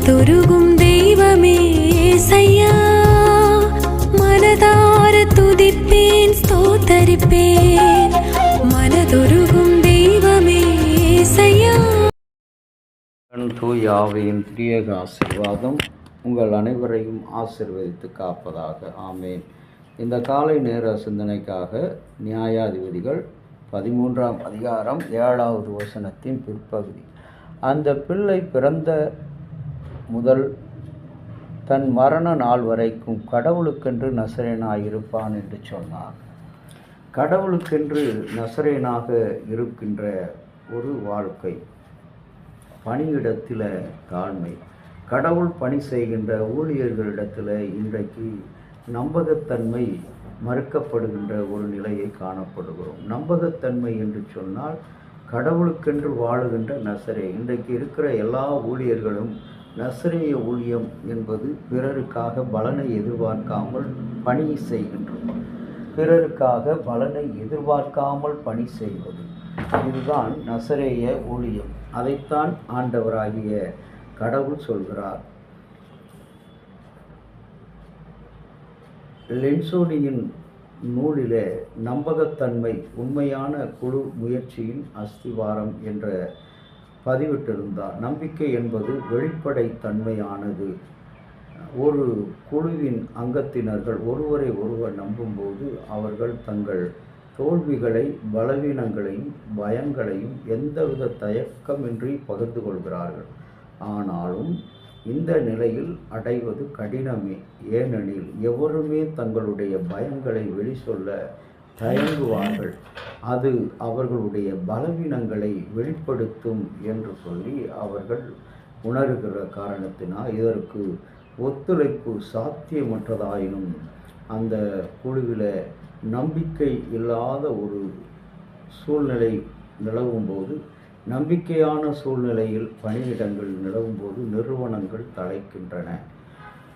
மனதொருகும் தெய்வமே ஏசையா, மனதார துதிப்பேன் ஸ்தோத்தரிப்பேன். மனதொருகும் தெய்வமே ஏசையா. தூய ஆவியின் திரியேக ஆசீர்வாதம் உங்கள் அனைவரையும் ஆசீர்வதித்து காப்பதாக. ஆமேன். இந்த காலை நேர சிந்தனைக்காக நியாயாதிபதிகள் 13ஆம் அதிகாரம் 7வது வசனத்தின் பிற்பகுதி. அந்த பிள்ளை பிறந்த முதல் தன் மரண நாள் வரைக்கும் கடவுளுக்கென்று நசரேயனாயிருப்பான் என்று சொன்னார். கடவுளுக்கென்று நசரேயனாக இருக்கின்ற ஒரு வாழ்க்கை, பணியிடத்தில் தாழ்மை, கடவுள் பணி செய்கின்ற ஊழியர்களிடத்தில் இன்றைக்கு நம்பகத்தன்மை மறுக்கப்படுகின்ற ஒரு நிலையை காணப்படுகிறோம். நம்பகத்தன்மை என்று சொன்னால் கடவுளுக்கென்று வாழுகின்ற நசரே. இன்றைக்கு இருக்கிற எல்லா ஊழியர்களும் நசரேய ஊழியம் என்பது பிறருக்காக பலனை எதிர்பார்க்காமல் பணி செய்கின்றோம். பிறருக்காக பலனை எதிர்பார்க்காமல் பணி செய்வது, இதுதான் நசரேய ஊழியம். அதைத்தான் ஆண்டவராகிய கடவுள் சொல்கிறார். லென்சோனியின் நூலிலே நம்பகத்தன்மை உண்மையான குழு முயற்சியின் அஸ்திவாரம் என்ற பதிவிட்டிருந்தார். நம்பிக்கை என்பது வெளிப்படைத்தன்மையானது. ஒரு குழுவின் அங்கத்தினர்கள் ஒருவரை ஒருவர் நம்பும்போது அவர்கள் தங்கள் தோல்விகளை, பலவீனங்களையும் பயங்களையும் எந்தவித தயக்கமின்றி பகிர்ந்து கொள்கிறார்கள். ஆனாலும் இந்த நிலையில் அடைவது கடினமே. ஏனெனில் எவருமே தங்களுடைய பயங்களை வெளிச்சொல்ல தயங்குவார்கள். அது அவர்களுடைய பலவீனங்களை வெளிப்படுத்தும் என்று சொல்லி அவர்கள் உணர்கிற காரணத்தினால் இதற்கு ஒத்துழைப்பு சாத்தியமற்றதாயினும் அந்த குழுவில் நம்பிக்கை இல்லாத ஒரு சூழ்நிலை நிலவும்போது, நம்பிக்கையான சூழ்நிலையில் பணியிடங்கள் நிலவும்போது நிறுவனங்கள் தலைக்கின்றன.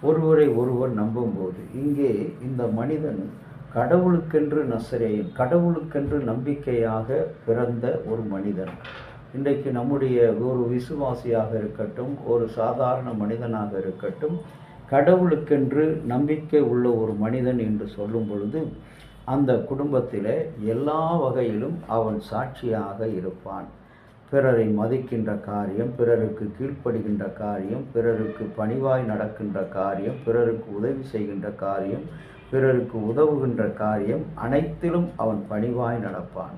ஒருவரை ஒருவர் நம்பும்போது, இங்கே இந்த மனிதன் கடவுளுக்கென்று நசரேயன், கடவுளுக்கென்று நம்பிக்கையாக பிறந்த ஒரு மனிதன். இன்றைக்கு நம்முடைய ஒரு விசுவாசியாக இருக்கட்டும், ஒரு சாதாரண மனிதனாக இருக்கட்டும், கடவுளுக்கென்று நம்பிக்கை உள்ள ஒரு மனிதன் என்று சொல்லும் பொழுது அந்த குடும்பத்தில் எல்லா வகையிலும் அவன் சாட்சியாக இருப்பான். பிறரை மதிக்கின்ற காரியம், பிறருக்கு கீழ்ப்படுகின்ற காரியம், பிறருக்கு பணிவாய் நடக்கின்ற காரியம், பிறருக்கு உதவி செய்கின்ற காரியம், பிறருக்கு உதவுகின்ற காரியம், அனைத்திலும் அவன் பணிவாய் நடப்பான்.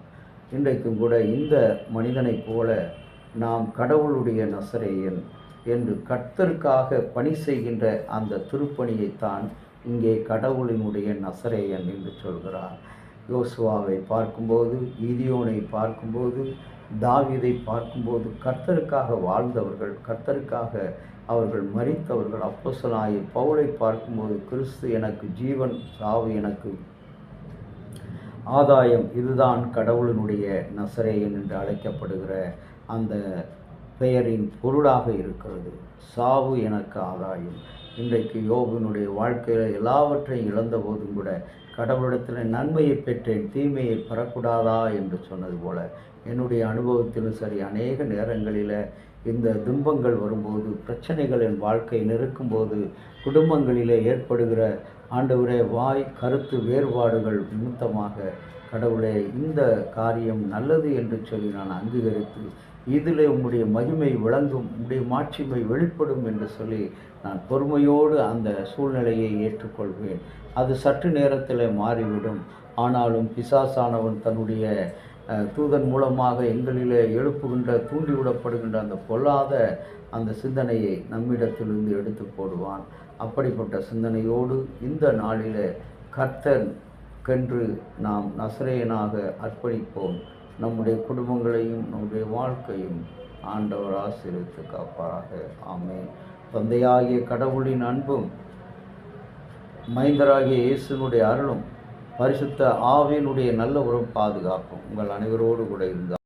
இன்றைக்கும் கூட இந்த மனிதனைப் போல நாம் கடவுளுடைய நசரேயன் என்று கர்த்தருக்காக பணி செய்கின்ற அந்த திருப்பணியைத்தான் இங்கே கடவுளினுடைய நசரேயன் என்று சொல்கிறார். யோசுவாவை பார்க்கும்போது, கிதியோனை பார்க்கும்போது, தாவீதை பார்க்கும்போது கர்த்தருக்காக வாழ்ந்தவர்கள், கர்த்தருக்காக அவர்கள் மரித்தவர்கள். அப்போஸ்தலனாகிய பவுலை பார்க்கும்போது கிறிஸ்து எனக்கு ஜீவன், சாவு எனக்கு ஆதாயம், இதுதான் கடவுளினுடைய நசரேயன் என்று அழைக்கப்படுகிற அந்த பெயரின் பொருளாக இருக்கிறது. சாவு எனக்கு ஆதாயம். இன்றைக்கு யோபுனுடைய வாழ்க்கையில் எல்லாவற்றையும் இழந்த போதும் கூட கடவுளிடத்தில் நன்மையை பெற்றேன், தீமையை பெறக்கூடாதா என்று சொன்னது போல என்னுடைய அனுபவத்திலும் சரி, அநேக நேரங்களில் இந்த துன்பங்கள் வரும்போது, பிரச்சனைகள் என் வாழ்க்கை நெருக்கும்போது, குடும்பங்களிலே ஏற்படுகிற ஆண்டவரே வாய் கருத்து வேறுபாடுகள் நிமித்தமாக கடவுளே இந்த காரியம் நல்லது என்று சொல்லி நான் அங்கீகரித்து, இதில் உம்முடைய மகிமை விளங்கும், உம்முடைய மாட்சிமை வெளிப்படும் என்று சொல்லி நான் பொறுமையோடு அந்த சூழ்நிலையை ஏற்றுக்கொள்வேன். அது சற்று நேரத்தில் மாறிவிடும். ஆனாலும் பிசாசானவன் தன்னுடைய தூதன் மூலமாக எங்களிலே எழுப்புகின்ற, தூண்டிவிடப்படுகின்ற அந்த பொல்லாத அந்த சிந்தனையை நம்மிடத்திலிருந்து எடுத்து போடுவான். அப்படிப்பட்ட சிந்தனையோடு இந்த நாளில் கர்த்தருக்கென்று நாம் நசரேயனாக அர்ப்பணிப்போம். நம்முடைய குடும்பங்களையும் நம்முடைய வாழ்க்கையும் ஆண்டவர் ஆசீர்வதித்து காப்பாராக. ஆமென். தந்தையாகிய கடவுளின் அன்பும், மைந்தராகிய இயேசுனுடைய அருளும், பரிசுத்த ஆவியினுடைய நல்ல உறவு பாதுகாப்பும் உங்கள் அனைவரோடு கூட இருந்தார்.